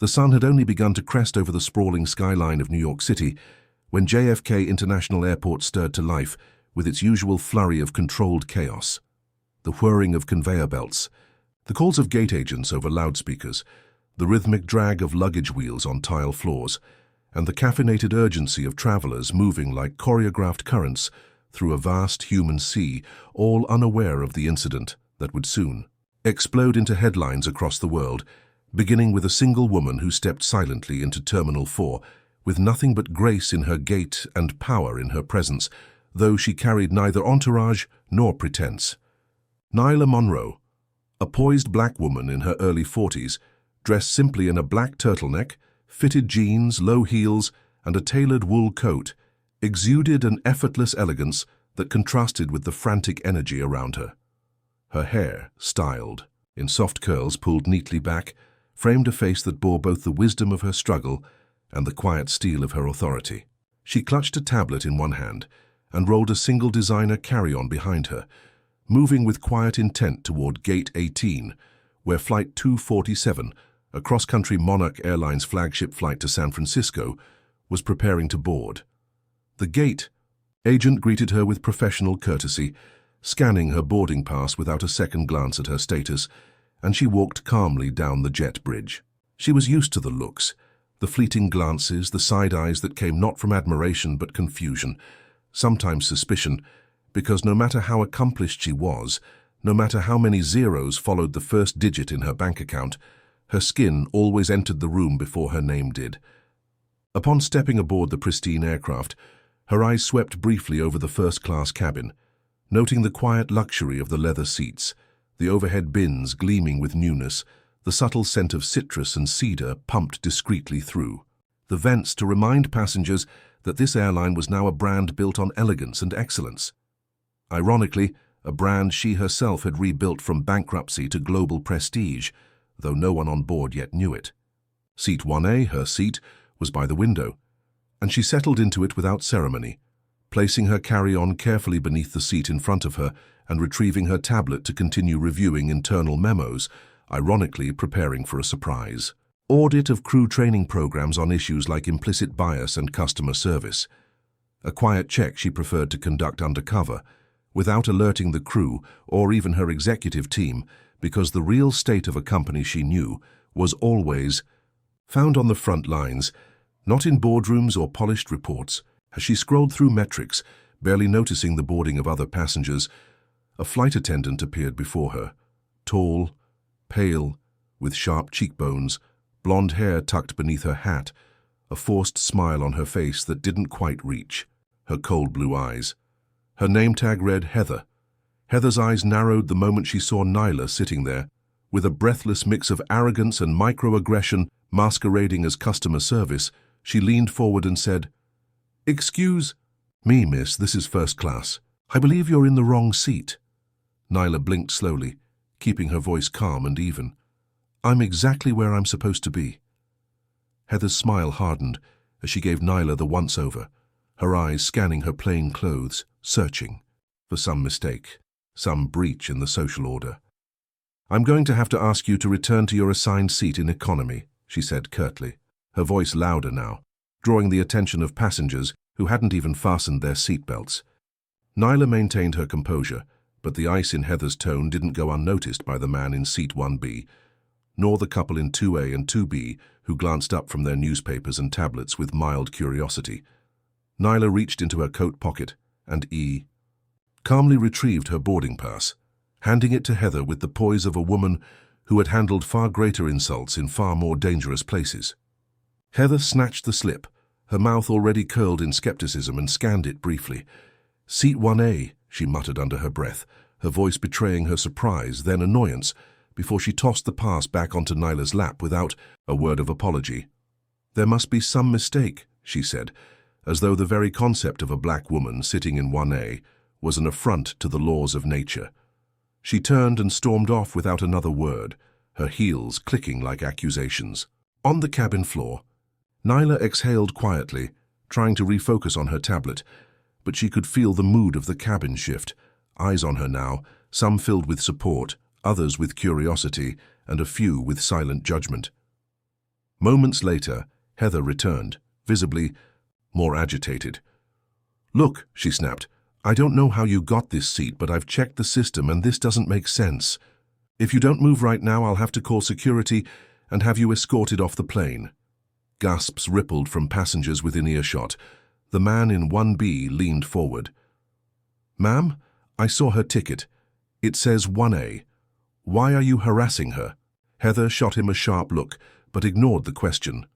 The sun had only begun to crest over the sprawling skyline of New York City when JFK International Airport stirred to life with its usual flurry of controlled chaos. The whirring of conveyor belts, the calls of gate agents over loudspeakers, the rhythmic drag of luggage wheels on tile floors, and the caffeinated urgency of travelers moving like choreographed currents through a vast human sea, all unaware of the incident that would soon explode into headlines across the world, beginning with a single woman who stepped silently into Terminal 4, with nothing but grace in her gait and power in her presence, though she carried neither entourage nor pretense. Nyla Monroe, a poised black woman in her early 40s, dressed simply in a black turtleneck, fitted jeans, low heels, and a tailored wool coat, exuded an effortless elegance that contrasted with the frantic energy around her. Her hair, styled, in soft curls pulled neatly back, framed a face that bore both the wisdom of her struggle and the quiet steel of her authority. She clutched a tablet in one hand and rolled a single designer carry-on behind her, moving with quiet intent toward Gate 18, where Flight 247, a cross-country Monarch Airlines flagship flight to San Francisco, was preparing to board. The gate agent greeted her with professional courtesy, scanning her boarding pass without a second glance at her status, and she walked calmly down the jet bridge. She was used to the looks, the fleeting glances, the side eyes that came not from admiration but confusion, sometimes suspicion, because no matter how accomplished she was, no matter how many zeros followed the first digit in her bank account, her skin always entered the room before her name did. Upon stepping aboard the pristine aircraft, her eyes swept briefly over the first-class cabin, noting the quiet luxury of the leather seats, the overhead bins gleaming with newness, the subtle scent of citrus and cedar pumped discreetly through, the vents to remind passengers that this airline was now a brand built on elegance and excellence. Ironically, a brand she herself had rebuilt from bankruptcy to global prestige, though no one on board yet knew it. Seat 1A, her seat, was by the window, and she settled into it without ceremony, placing her carry-on carefully beneath the seat in front of her and retrieving her tablet to continue reviewing internal memos, ironically preparing for a surprise. Audit of crew training programs on issues like implicit bias and customer service. A quiet check she preferred to conduct undercover, without alerting the crew or even her executive team, because the real state of a company she knew was always found on the front lines, not in boardrooms or polished reports. As she scrolled through metrics, barely noticing the boarding of other passengers, a flight attendant appeared before her, tall, pale, with sharp cheekbones, blonde hair tucked beneath her hat, a forced smile on her face that didn't quite reach, her cold blue eyes. Her name tag read Heather. Heather's eyes narrowed the moment she saw Nyla sitting there, with a breathless mix of arrogance and microaggression masquerading as customer service. She leaned forward and said, "Excuse me, miss, this is first class. I believe you're in the wrong seat." Nyla blinked slowly, keeping her voice calm and even. "I'm exactly where I'm supposed to be." Heather's smile hardened as she gave Nyla the once-over, her eyes scanning her plain clothes, searching for some mistake, some breach in the social order. "I'm going to have to ask you to return to your assigned seat in economy," she said curtly, her voice louder now, drawing the attention of passengers who hadn't even fastened their seatbelts. Nyla maintained her composure, but the ice in Heather's tone didn't go unnoticed by the man in seat 1B, nor the couple in 2A and 2B who glanced up from their newspapers and tablets with mild curiosity. Nyla reached into her coat pocket and calmly retrieved her boarding pass, handing it to Heather with the poise of a woman who had handled far greater insults in far more dangerous places. Heather snatched the slip, her mouth already curled in skepticism, and scanned it briefly. "Seat 1A, she muttered under her breath, her voice betraying her surprise, then annoyance, before she tossed the pass back onto Nyla's lap without a word of apology. "There must be some mistake," she said, as though the very concept of a black woman sitting in 1A was an affront to the laws of nature. She turned and stormed off without another word, her heels clicking like accusations. On the cabin floor, Nyla exhaled quietly, trying to refocus on her tablet, but she could feel the mood of the cabin shift, eyes on her now, some filled with support, others with curiosity, and a few with silent judgment. Moments later, Heather returned, visibly more agitated. "Look," she snapped, "I don't know how you got this seat, but I've checked the system and this doesn't make sense. If you don't move right now, I'll have to call security and have you escorted off the plane." Gasps rippled from passengers within earshot. The man in 1B leaned forward. "Ma'am, I saw her ticket. It says 1A. Why are you harassing her?" Heather shot him a sharp look, but ignored the question.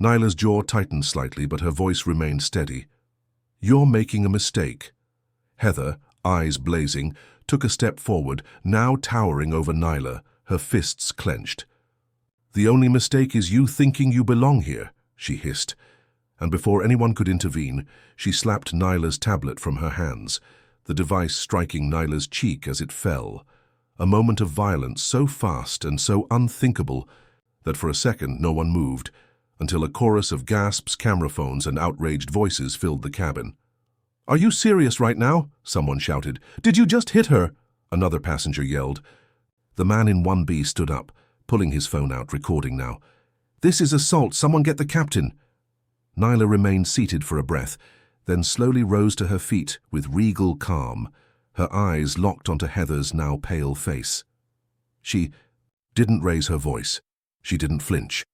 Nyla's jaw tightened slightly, but her voice remained steady. "You're making a mistake." Heather, eyes blazing, took a step forward, now towering over Nyla, her fists clenched. "The only mistake is you thinking you belong here," she hissed. And before anyone could intervene, she slapped Nyla's tablet from her hands, the device striking Nyla's cheek as it fell. A moment of violence so fast and so unthinkable that for a second no one moved, until a chorus of gasps, camera phones, and outraged voices filled the cabin. "Are you serious right now?" someone shouted. "Did you just hit her?" another passenger yelled. The man in 1B stood up, pulling his phone out, recording now. "This is assault. Someone get the captain." Nyla remained seated for a breath, then slowly rose to her feet with regal calm, her eyes locked onto Heather's now pale face. She didn't raise her voice. She didn't flinch.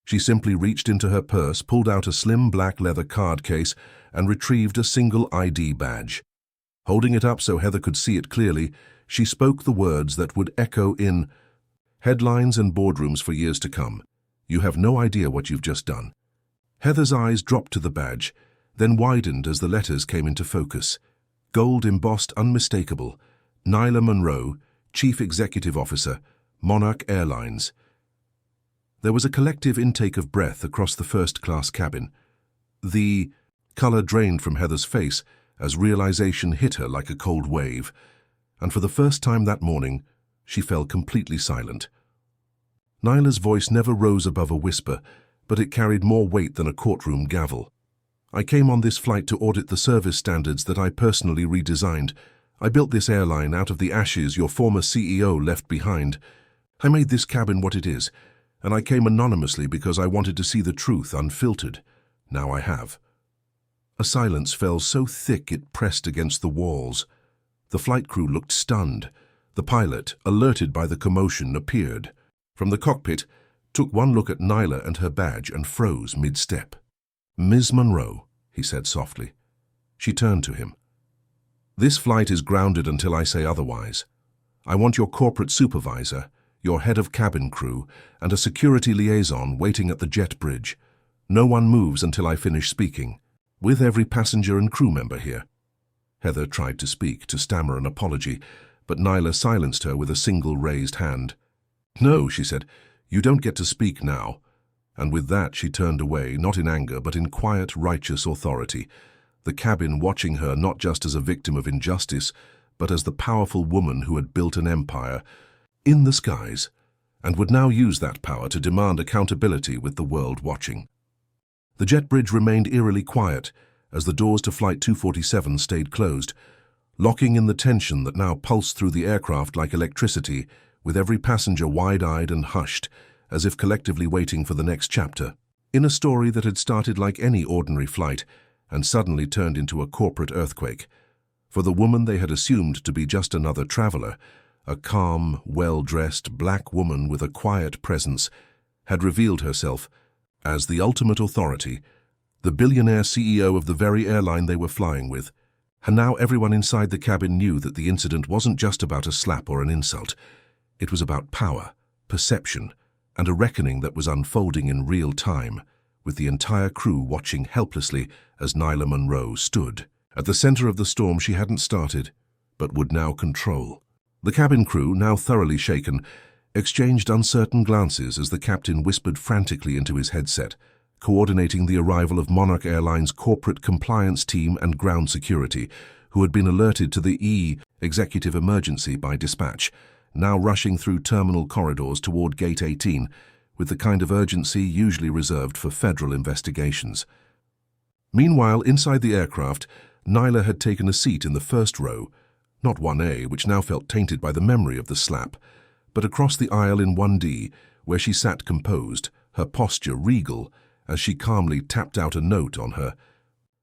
She simply reached into her purse, pulled out a slim black leather card case, and retrieved a single ID badge. Holding it up so Heather could see it clearly, she spoke the words that would echo in headlines and boardrooms for years to come. "You have no idea what you've just done." Heather's eyes dropped to the badge, then widened as the letters came into focus. Gold embossed, unmistakable. Nyla Monroe, Chief Executive Officer, Monarch Airlines. There was a collective intake of breath across the first-class cabin. The color drained from Heather's face as realization hit her like a cold wave, and for the first time that morning, she fell completely silent. Nyla's voice never rose above a whisper, but it carried more weight than a courtroom gavel. "I came on this flight to audit the service standards that I personally redesigned. I built this airline out of the ashes your former CEO left behind. I made this cabin what it is, and I came anonymously because I wanted to see the truth unfiltered. Now I have." A silence fell so thick it pressed against the walls. The flight crew looked stunned. The pilot, alerted by the commotion, appeared from the cockpit, took one look at Nyla and her badge, and froze mid-step. "Ms. Monroe," he said softly. She turned to him. "This flight is grounded until I say otherwise. I want your corporate supervisor, your head of cabin crew, and a security liaison waiting at the jet bridge. No one moves until I finish speaking, with every passenger and crew member here." Heather tried to speak, to stammer an apology, but Nyla silenced her with a single raised hand. "No," she said, "you don't get to speak now." And with that she turned away, not in anger, but in quiet, righteous authority, the cabin watching her not just as a victim of injustice, but as the powerful woman who had built an empire in the skies, and would now use that power to demand accountability with the world watching. The jet bridge remained eerily quiet as the doors to Flight 247 stayed closed, locking in the tension that now pulsed through the aircraft like electricity, with every passenger wide-eyed and hushed, as if collectively waiting for the next chapter, in a story that had started like any ordinary flight and suddenly turned into a corporate earthquake. For the woman they had assumed to be just another traveler, a calm, well-dressed black woman with a quiet presence, had revealed herself as the ultimate authority, the billionaire CEO of the very airline they were flying with. And now everyone inside the cabin knew that the incident wasn't just about a slap or an insult. It was about power, perception, and a reckoning that was unfolding in real time, with the entire crew watching helplessly as Nyla Monroe stood at the center of the storm she hadn't started, but would now control. The cabin crew, now thoroughly shaken, exchanged uncertain glances as the captain whispered frantically into his headset, coordinating the arrival of Monarch Airlines' corporate compliance team and ground security, who had been alerted to the executive emergency by dispatch, now rushing through terminal corridors toward Gate 18, with the kind of urgency usually reserved for federal investigations. Meanwhile, inside the aircraft, Nyla had taken a seat in the first row, not 1A, which now felt tainted by the memory of the slap, but across the aisle in 1D, where she sat composed, her posture regal as she calmly tapped out a note on her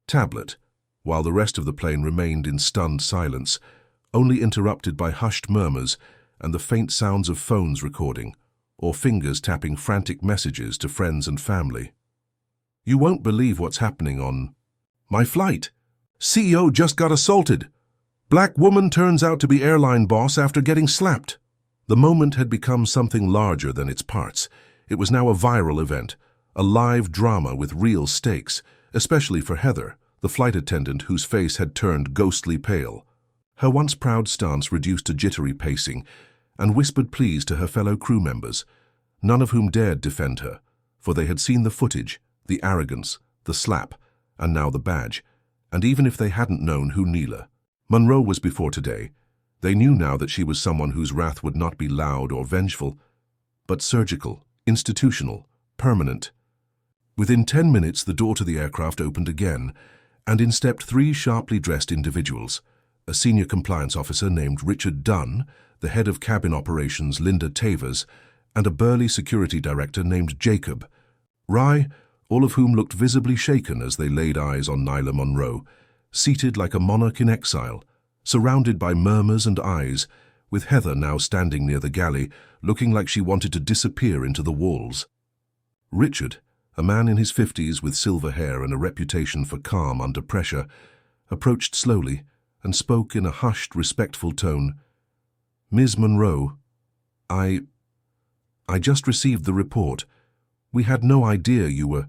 tablet, while the rest of the plane remained in stunned silence, only interrupted by hushed murmurs and the faint sounds of phones recording, or fingers tapping frantic messages to friends and family. "You won't believe what's happening on my flight. CEO just got assaulted. Black woman turns out to be airline boss after getting slapped." The moment had become something larger than its parts. It was now a viral event, a live drama with real stakes, especially for Heather, the flight attendant whose face had turned ghostly pale. Her once proud stance reduced to jittery pacing, and whispered pleas to her fellow crew members, none of whom dared defend her, for they had seen the footage, the arrogance, the slap, and now the badge, and even if they hadn't known who Neela Monroe was before today, they knew now that she was someone whose wrath would not be loud or vengeful, but surgical, institutional, permanent. Within 10 minutes, the door to the aircraft opened again, and in stepped 3 sharply dressed individuals, a senior compliance officer named Richard Dunn, the head of cabin operations Linda Tavers, and a burly security director named Jacob Rye, all of whom looked visibly shaken as they laid eyes on Neela Monroe, seated like a monarch in exile, surrounded by murmurs and eyes, with Heather now standing near the galley, looking like she wanted to disappear into the walls. Richard, a man in his 50s with silver hair and a reputation for calm under pressure, approached slowly and spoke in a hushed, respectful tone. "Ms. Monroe, I just received the report. We had no idea you were—"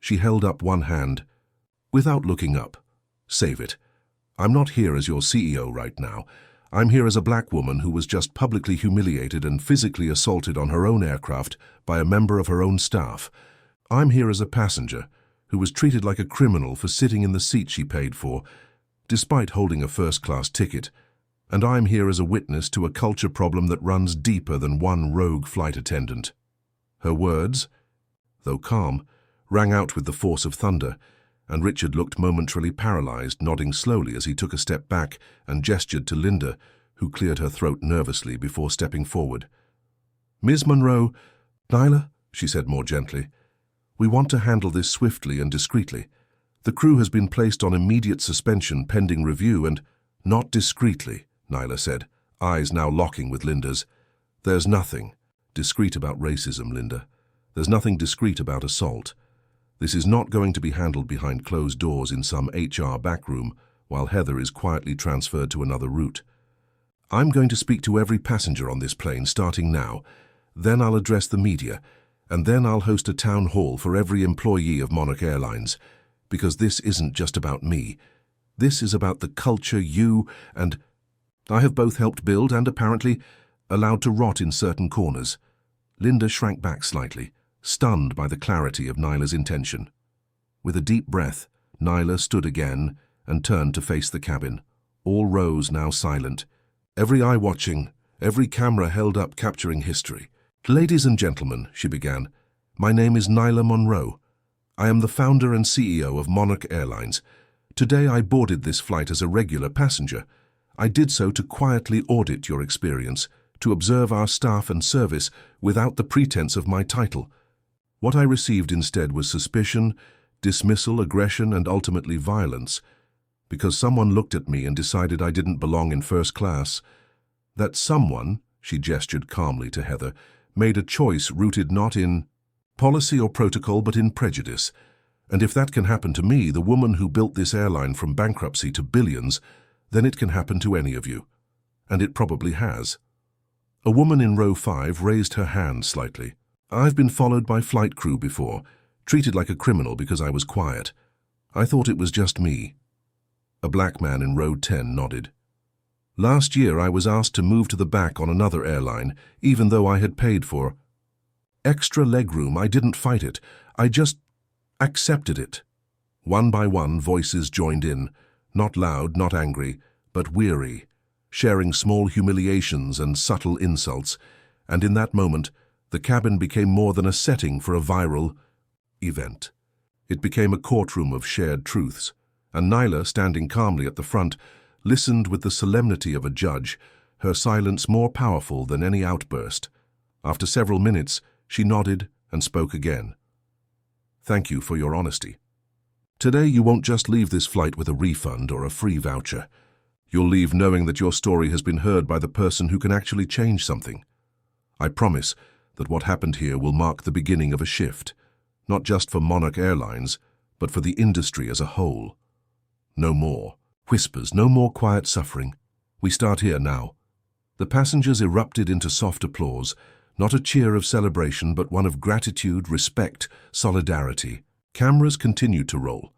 She held up one hand. "Without looking up. Save it. I'm not here as your CEO right now. I'm here as a black woman who was just publicly humiliated and physically assaulted on her own aircraft by a member of her own staff. I'm here as a passenger who was treated like a criminal for sitting in the seat she paid for, despite holding a first-class ticket. And I'm here as a witness to a culture problem that runs deeper than one rogue flight attendant." Her words, though calm, rang out with the force of thunder, and Richard looked momentarily paralyzed, nodding slowly as he took a step back and gestured to Linda, who cleared her throat nervously before stepping forward. "Ms. Monroe, Neela," she said more gently, "we want to handle this swiftly and discreetly. The crew has been placed on immediate suspension pending review and—" "Not discreetly," Neela said, eyes now locking with Linda's. "There's nothing discreet about racism, Linda. There's nothing discreet about assault. This is not going to be handled behind closed doors in some HR backroom while Heather is quietly transferred to another route. I'm going to speak to every passenger on this plane starting now. Then I'll address the media, and then I'll host a town hall for every employee of Monarch Airlines, because this isn't just about me. This is about the culture you and I have both helped build and apparently allowed to rot in certain corners." Linda shrank back slightly, stunned by the clarity of Neela's intention. With a deep breath, Neela stood again and turned to face the cabin, all rows now silent, every eye watching, every camera held up capturing history. "Ladies and gentlemen," she began, "my name is Neela Monroe. I am the founder and CEO of Monarch Airlines. Today I boarded this flight as a regular passenger. I did so to quietly audit your experience, to observe our staff and service without the pretense of my title. What I received instead was suspicion, dismissal, aggression, and ultimately violence, because someone looked at me and decided I didn't belong in first class. That someone," she gestured calmly to Heather, "made a choice rooted not in policy or protocol but in prejudice. And if that can happen to me, the woman who built this airline from bankruptcy to billions, then it can happen to any of you. And it probably has." A woman in row 5 raised her hand slightly. "I've been followed by flight crew before, treated like a criminal because I was quiet. I thought it was just me." A black man in row 10 nodded. "Last year I was asked to move to the back on another airline, even though I had paid for extra legroom. I didn't fight it. I just accepted it." One by one, voices joined in, not loud, not angry, but weary, sharing small humiliations and subtle insults, and in that moment, the cabin became more than a setting for a viral event. It became a courtroom of shared truths, and Neela, standing calmly at the front, listened with the solemnity of a judge, her silence more powerful than any outburst. After several minutes, she nodded and spoke again. "Thank you for your honesty. Today you won't just leave this flight with a refund or a free voucher. You'll leave knowing that your story has been heard by the person who can actually change something. I promise that what happened here will mark the beginning of a shift, not just for Monarch Airlines, but for the industry as a whole. No more whispers, no more quiet suffering. We start here now." The passengers erupted into soft applause, not a cheer of celebration, but one of gratitude, respect, solidarity. Cameras continued to roll.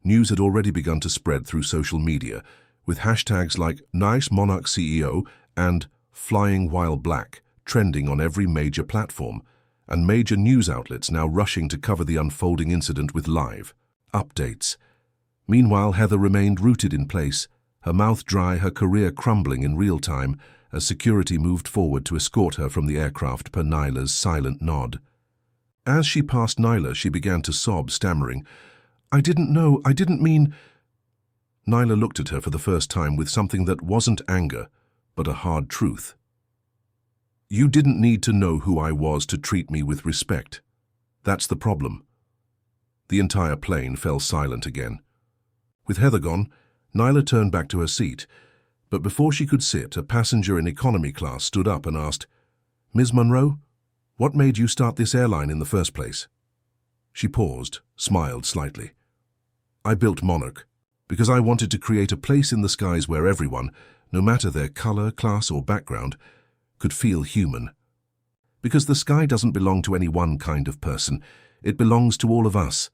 News had already begun to spread through social media, with hashtags like Nice Monarch CEO and Flying While Black trending on every major platform, and major news outlets now rushing to cover the unfolding incident with live updates. Meanwhile, Heather remained rooted in place, her mouth dry, her career crumbling in real time, as security moved forward to escort her from the aircraft per Nyla's silent nod. As she passed Nyla, she began to sob, stammering, "I didn't know, I didn't mean—" Nyla looked at her for the first time with something that wasn't anger, but a hard truth. "You didn't need to know who I was to treat me with respect. That's the problem." The entire plane fell silent again. With Heather gone, Nyla turned back to her seat, but before she could sit, a passenger in economy class stood up and asked, "Ms. Monroe, what made you start this airline in the first place?" She paused, smiled slightly. "I built Monarch because I wanted to create a place in the skies where everyone, no matter their color, class, or background, could feel human. Because the sky doesn't belong to any one kind of person, it belongs to all of us."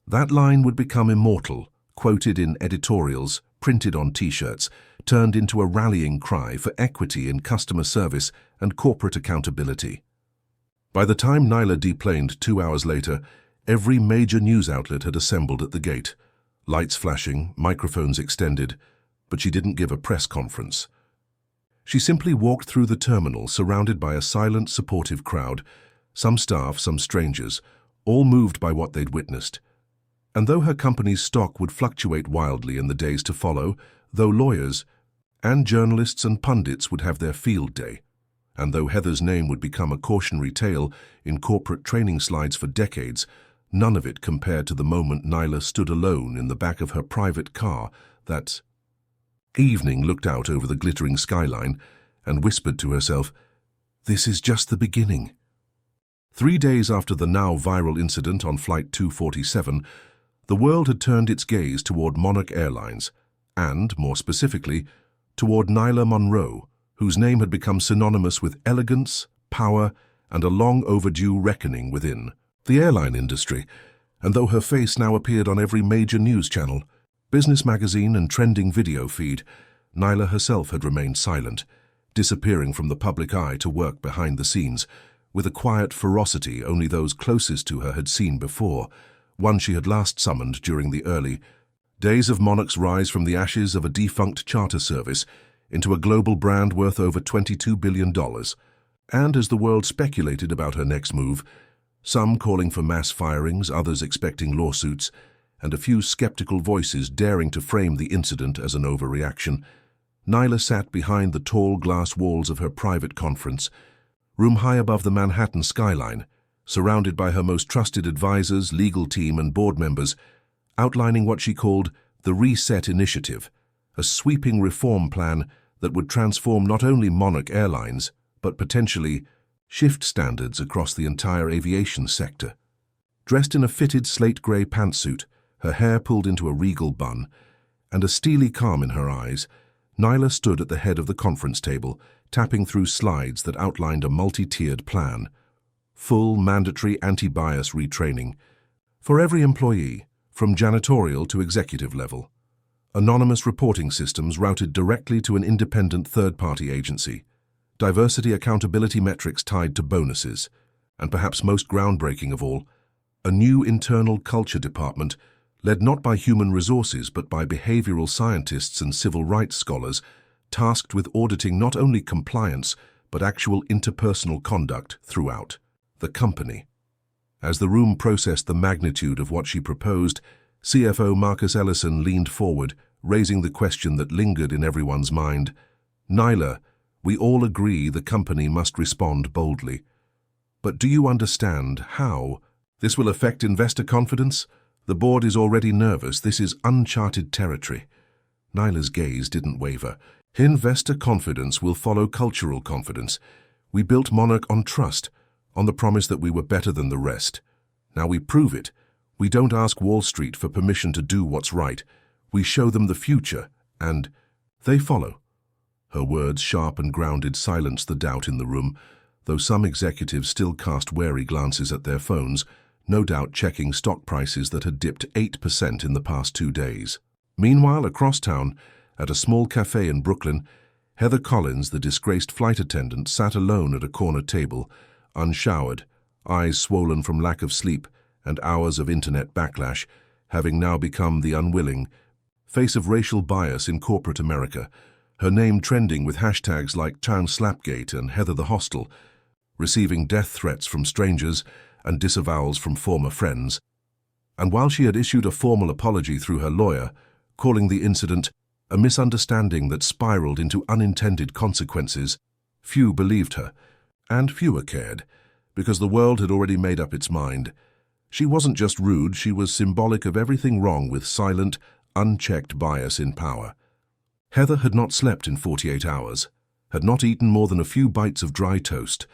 That line would become immortal, quoted in editorials, printed on T-shirts, turned into a rallying cry for equity in customer service and corporate accountability. By the time Nyla deplaned 2 hours later, every major news outlet had assembled at the gate, lights flashing, microphones extended, but she didn't give a press conference. She simply walked through the terminal, surrounded by a silent, supportive crowd, some staff, some strangers, all moved by what they'd witnessed. And though her company's stock would fluctuate wildly in the days to follow, though lawyers and journalists and pundits would have their field day, and though Heather's name would become a cautionary tale in corporate training slides for decades, none of it compared to the moment Nyla stood alone in the back of her private car that evening, looked out over the glittering skyline, and whispered to herself, "This is just the beginning." 3 days after the now viral incident on Flight 247, the world had turned its gaze toward Monarch Airlines, and, more specifically, toward Nyla Monroe, whose name had become synonymous with elegance, power, and a long-overdue reckoning within the airline industry. And though her face now appeared on every major news channel, business magazine, and trending video feed, Nyla herself had remained silent, disappearing from the public eye to work behind the scenes, with a quiet ferocity only those closest to her had seen before, one she had last summoned during the early days of Monarch's rise from the ashes of a defunct charter service into a global brand worth over $22 billion. And as the world speculated about her next move, some calling for mass firings, others expecting lawsuits, and a few skeptical voices daring to frame the incident as an overreaction, Nyla sat behind the tall glass walls of her private conference room high above the Manhattan skyline, surrounded by her most trusted advisors, legal team, and board members, outlining what she called the Reset Initiative, a sweeping reform plan that would transform not only Monarch Airlines, but potentially shift standards across the entire aviation sector. Dressed in a fitted slate-grey pantsuit, her hair pulled into a regal bun, and a steely calm in her eyes, Nyla stood at the head of the conference table, tapping through slides that outlined a multi-tiered plan. Full mandatory anti-bias retraining for every employee, from janitorial to executive level. Anonymous reporting systems routed directly to an independent third-party agency. Diversity accountability metrics tied to bonuses. And perhaps most groundbreaking of all, a new internal culture department led not by human resources but by behavioral scientists and civil rights scholars, tasked with auditing not only compliance but actual interpersonal conduct throughout the company. As the room processed the magnitude of what she proposed, CFO Marcus Ellison leaned forward, raising the question that lingered in everyone's mind. "Nyla, we all agree the company must respond boldly. But do you understand how this will affect investor confidence? The board is already nervous. This is uncharted territory. Nyla's gaze didn't waver. Investor confidence will follow cultural confidence. We built Monarch on trust, on the promise that we were better than the rest. Now we prove it. We don't ask Wall Street for permission to do what's right. We show them the future, and they follow. Her words, sharp and grounded, silenced the doubt in the room, though some executives still cast wary glances at their phones, no doubt checking stock prices that had dipped 8% in the past 2 days. Meanwhile, across town, at a small cafe in Brooklyn, Heather Collins, the disgraced flight attendant, sat alone at a corner table, unshowered, eyes swollen from lack of sleep and hours of internet backlash, having now become the unwilling face of racial bias in corporate America, her name trending with hashtags like Town Slapgate and Heather the Hostel, receiving death threats from strangers and disavowals from former friends. And while she had issued a formal apology through her lawyer, calling the incident a misunderstanding that spiraled into unintended consequences, few believed her, and fewer cared, because the world had already made up its mind. She wasn't just rude, she was symbolic of everything wrong with silent, unchecked bias in power. Heather had not slept in 48 hours, had not eaten more than a few bites of dry toast,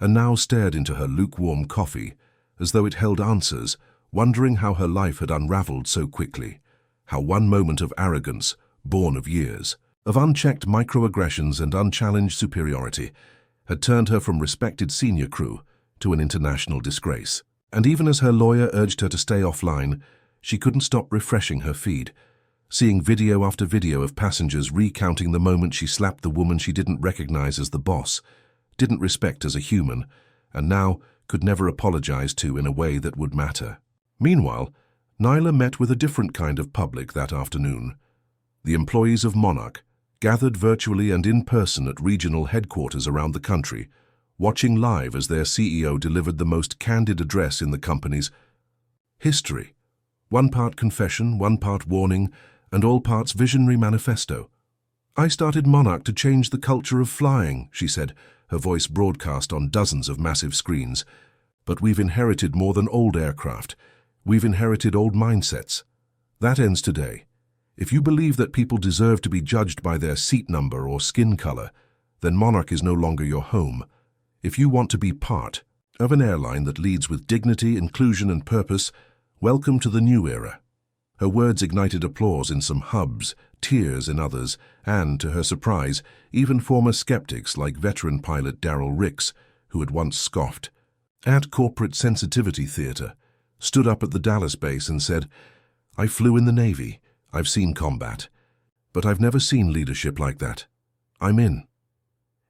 and now stared into her lukewarm coffee as though it held answers, wondering how her life had unraveled so quickly, how one moment of arrogance, born of years, of unchecked microaggressions and unchallenged superiority, had turned her from respected senior crew to an international disgrace. And even as her lawyer urged her to stay offline, she couldn't stop refreshing her feed, seeing video after video of passengers recounting the moment she slapped the woman she didn't recognize as the boss, didn't respect as a human, and now could never apologize to in a way that would matter. Meanwhile, Nyla met with a different kind of public that afternoon. The employees of Monarch, gathered virtually and in person at regional headquarters around the country, watching live as their CEO delivered the most candid address in the company's history. One part confession, one part warning, and all parts visionary manifesto. "I started Monarch to change the culture of flying," she said, her voice broadcast on dozens of massive screens. "But we've inherited more than old aircraft. We've inherited old mindsets. That ends today. If you believe that people deserve to be judged by their seat number or skin color, then Monarch is no longer your home. If you want to be part of an airline that leads with dignity, inclusion, and purpose, welcome to the new era." Her words ignited applause in some hubs, tears in others, and, to her surprise, even former skeptics like veteran pilot Darryl Ricks, who had once scoffed at corporate sensitivity theater, stood up at the Dallas base and said, "I flew in the Navy. I've seen combat. But I've never seen leadership like that. I'm in."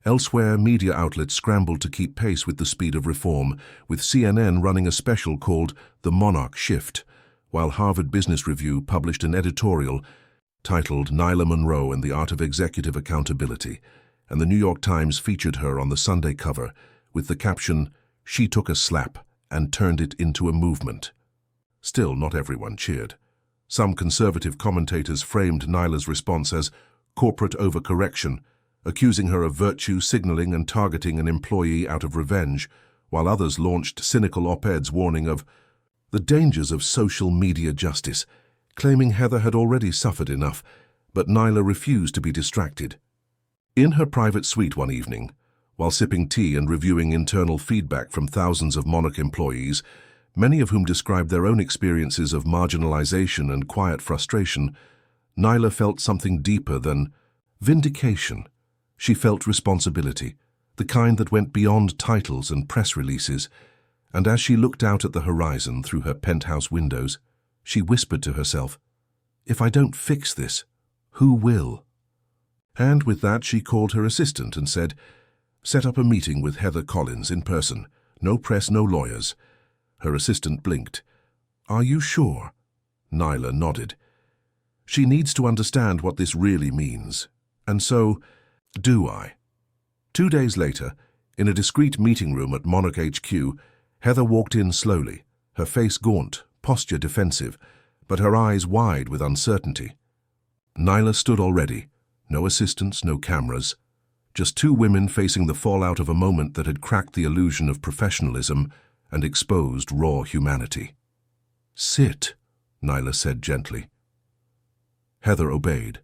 Elsewhere, media outlets scrambled to keep pace with the speed of reform, with CNN running a special called The Monarch Shift, while Harvard Business Review published an editorial titled Nyla Monroe and the Art of Executive Accountability, and the New York Times featured her on the Sunday cover with the caption, "She took a slap and turned it into a movement." Still, not everyone cheered. Some conservative commentators framed Nyla's response as corporate overcorrection, accusing her of virtue signaling and targeting an employee out of revenge, while others launched cynical op-eds warning of the dangers of social media justice, claiming Heather had already suffered enough, but Nyla refused to be distracted. In her private suite one evening, while sipping tea and reviewing internal feedback from thousands of Monarch employees, many of whom described their own experiences of marginalization and quiet frustration, Nyla felt something deeper than vindication. She felt responsibility, the kind that went beyond titles and press releases, and as she looked out at the horizon through her penthouse windows, she whispered to herself, "If I don't fix this, who will?" And with that she called her assistant and said, "Set up a meeting with Heather Collins in person. No press, no lawyers." Her assistant blinked. "Are you sure?" Nyla nodded. "She needs to understand what this really means. And so, do I." 2 days later, in a discreet meeting room at Monarch HQ, Heather walked in slowly, her face gaunt, posture defensive, but her eyes wide with uncertainty. Nyla stood already, no assistants, no cameras, Just two women facing the fallout of a moment that had cracked the illusion of professionalism and exposed raw humanity. "Sit," Nyla said gently. Heather obeyed.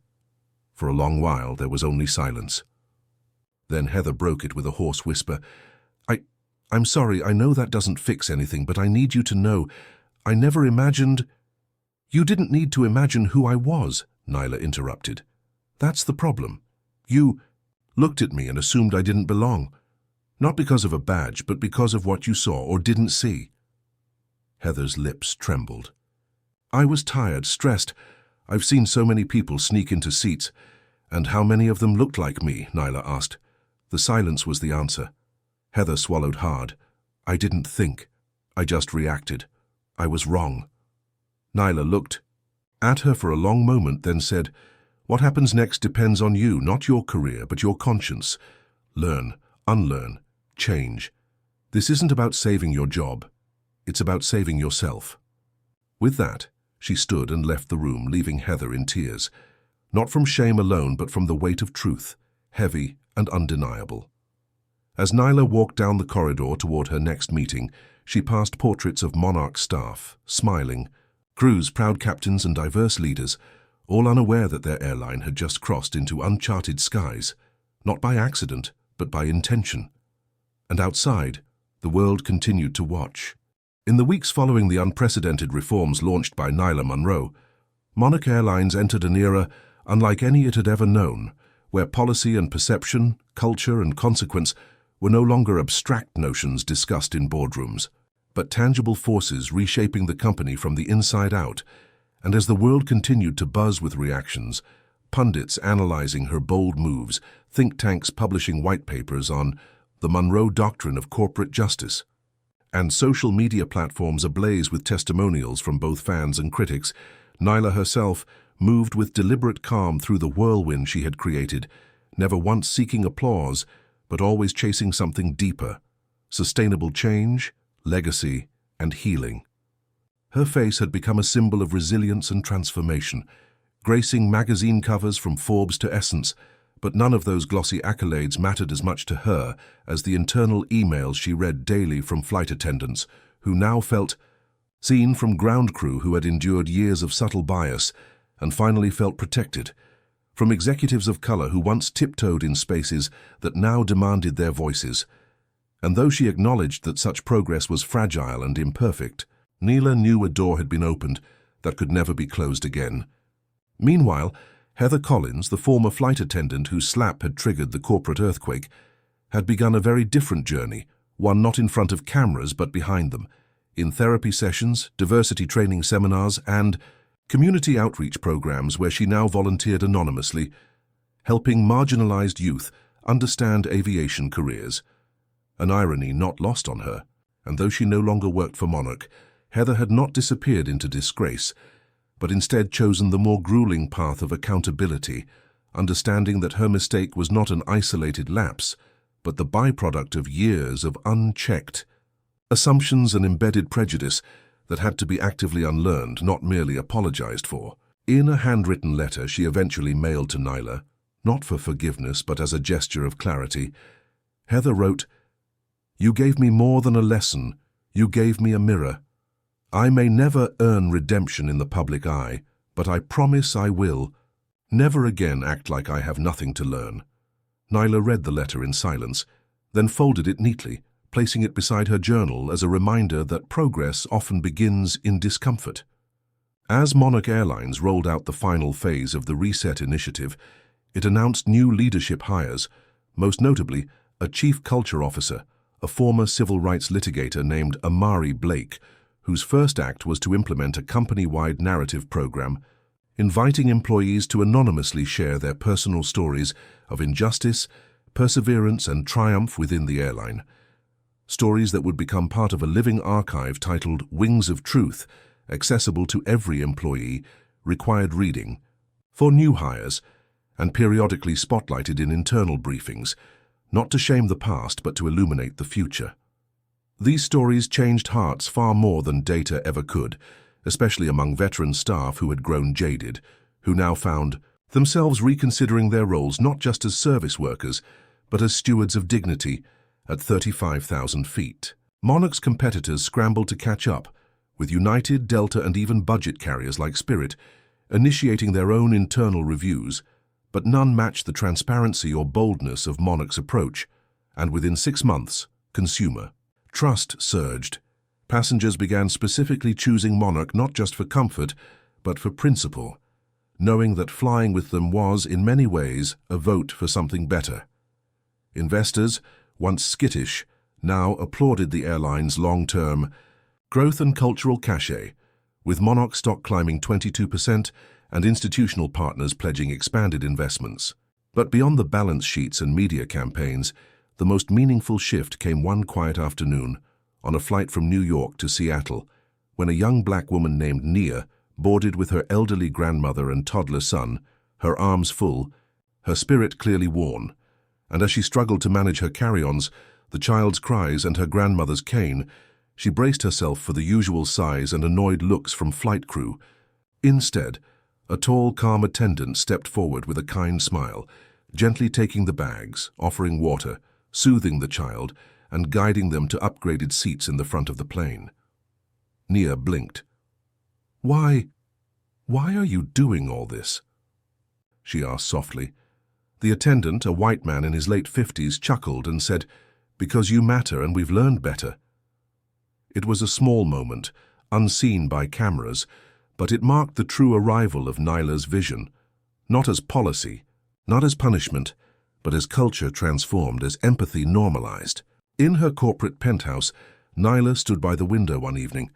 For a long while there was only silence. Then Heather broke it with a hoarse whisper. I'm sorry, I know that doesn't fix anything, but I need you to know, I never imagined—" "You didn't need to imagine who I was," Nyla interrupted. "That's the problem. You looked at me and assumed I didn't belong. Not because of a badge, but because of what you saw or didn't see." Heather's lips trembled. "I was tired, stressed. I've seen so many people sneak into seats. And how many of them looked like me?" Nyla asked. The silence was the answer. Heather swallowed hard. "I didn't think. I just reacted. I was wrong." Nyla looked at her for a long moment, then said, "What happens next depends on you, not your career, but your conscience. Learn, unlearn, change. This isn't about saving your job. It's about saving yourself." With that, she stood and left the room, leaving Heather in tears. Not from shame alone, but from the weight of truth, heavy and undeniable. As Nyla walked down the corridor toward her next meeting, she passed portraits of Monarch staff, smiling, crews, proud captains and diverse leaders, all unaware that their airline had just crossed into uncharted skies, not by accident, but by intention. And outside, the world continued to watch. In the weeks following the unprecedented reforms launched by Nyla Monroe, Monarch Airlines entered an era unlike any it had ever known, where policy and perception, culture and consequence were no longer abstract notions discussed in boardrooms, but tangible forces reshaping the company from the inside out. And as the world continued to buzz with reactions, pundits analyzing her bold moves, think tanks publishing white papers on the Monroe Doctrine of corporate justice, and social media platforms ablaze with testimonials from both fans and critics, Nyla herself moved with deliberate calm through the whirlwind she had created, never once seeking applause, but always chasing something deeper: sustainable change, legacy, and healing. Her face had become a symbol of resilience and transformation, gracing magazine covers from Forbes to Essence, but none of those glossy accolades mattered as much to her as the internal emails she read daily from flight attendants, who now felt seen, from ground crew who had endured years of subtle bias and finally felt protected, from executives of color who once tiptoed in spaces that now demanded their voices. And though she acknowledged that such progress was fragile and imperfect, Nyla knew a door had been opened that could never be closed again. Meanwhile, Heather Collins, the former flight attendant whose slap had triggered the corporate earthquake, had begun a very different journey, one not in front of cameras but behind them, in therapy sessions, diversity training seminars, and community outreach programs where she now volunteered anonymously, helping marginalized youth understand aviation careers. An irony not lost on her, and though she no longer worked for Monarch, Heather had not disappeared into disgrace, but instead chosen the more grueling path of accountability, understanding that her mistake was not an isolated lapse, but the byproduct of years of unchecked assumptions and embedded prejudice that had to be actively unlearned, not merely apologized for. In a handwritten letter she eventually mailed to Nyla, not for forgiveness but as a gesture of clarity, Heather wrote, "You gave me more than a lesson, you gave me a mirror. I may never earn redemption in the public eye, but I promise I will never again act like I have nothing to learn." Nyla read the letter in silence, then folded it neatly, placing it beside her journal as a reminder that progress often begins in discomfort. As Monarch Airlines rolled out the final phase of the Reset initiative, it announced new leadership hires, most notably a chief culture officer, a former civil rights litigator named Amari Blake, whose first act was to implement a company-wide narrative program, inviting employees to anonymously share their personal stories of injustice, perseverance, and triumph within the airline. Stories that would become part of a living archive titled Wings of Truth, accessible to every employee, required reading for new hires, and periodically spotlighted in internal briefings, not to shame the past but to illuminate the future. These stories changed hearts far more than data ever could, especially among veteran staff who had grown jaded, who now found themselves reconsidering their roles not just as service workers, but as stewards of dignity at 35,000 feet. Monarch's competitors scrambled to catch up, with United, Delta, and even budget carriers like Spirit initiating their own internal reviews, but none matched the transparency or boldness of Monarch's approach, and within 6 months, consumer trust surged. Passengers began specifically choosing Monarch not just for comfort, but for principle, knowing that flying with them was, in many ways, a vote for something better. Investors, once skittish, now applauded the airline's long-term growth and cultural cachet, with Monarch stock climbing 22% and institutional partners pledging expanded investments. But beyond the balance sheets and media campaigns, the most meaningful shift came one quiet afternoon on a flight from New York to Seattle, when a young black woman named Nia boarded with her elderly grandmother and toddler son, her arms full, her spirit clearly worn, and as she struggled to manage her carry-ons, the child's cries and her grandmother's cane, she braced herself for the usual sighs and annoyed looks from flight crew. Instead, a tall, calm attendant stepped forward with a kind smile, gently taking the bags, offering water, soothing the child, and guiding them to upgraded seats in the front of the plane. Nia blinked. Why are you doing all this?" she asked softly. The attendant, a white man in his late 50s, chuckled and said, "Because you matter and we've learned better." It was a small moment, unseen by cameras, but it marked the true arrival of Nyla's vision, not as policy, not as punishment, but as culture transformed, as empathy normalized. In her corporate penthouse, Nyla stood by the window one evening,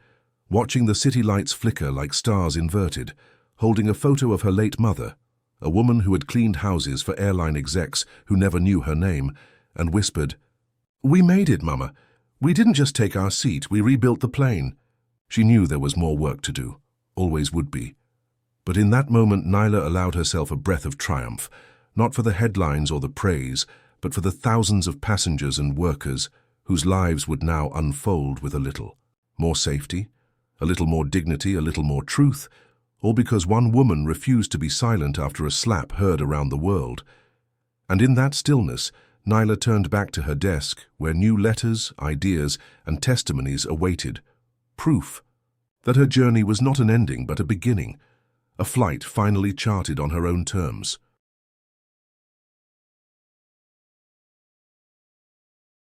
watching the city lights flicker like stars inverted, holding a photo of her late mother, a woman who had cleaned houses for airline execs who never knew her name, and whispered, "We made it, Mama. We didn't just take our seat, we rebuilt the plane." She knew there was more work to do, always would be. But in that moment, Nyla allowed herself a breath of triumph, not for the headlines or the praise, but for the thousands of passengers and workers whose lives would now unfold with a little more safety, a little more dignity, a little more truth, all because one woman refused to be silent after a slap heard around the world. And in that stillness, Nyla turned back to her desk, where new letters, ideas, and testimonies awaited. Proof that her journey was not an ending but a beginning, a flight finally charted on her own terms.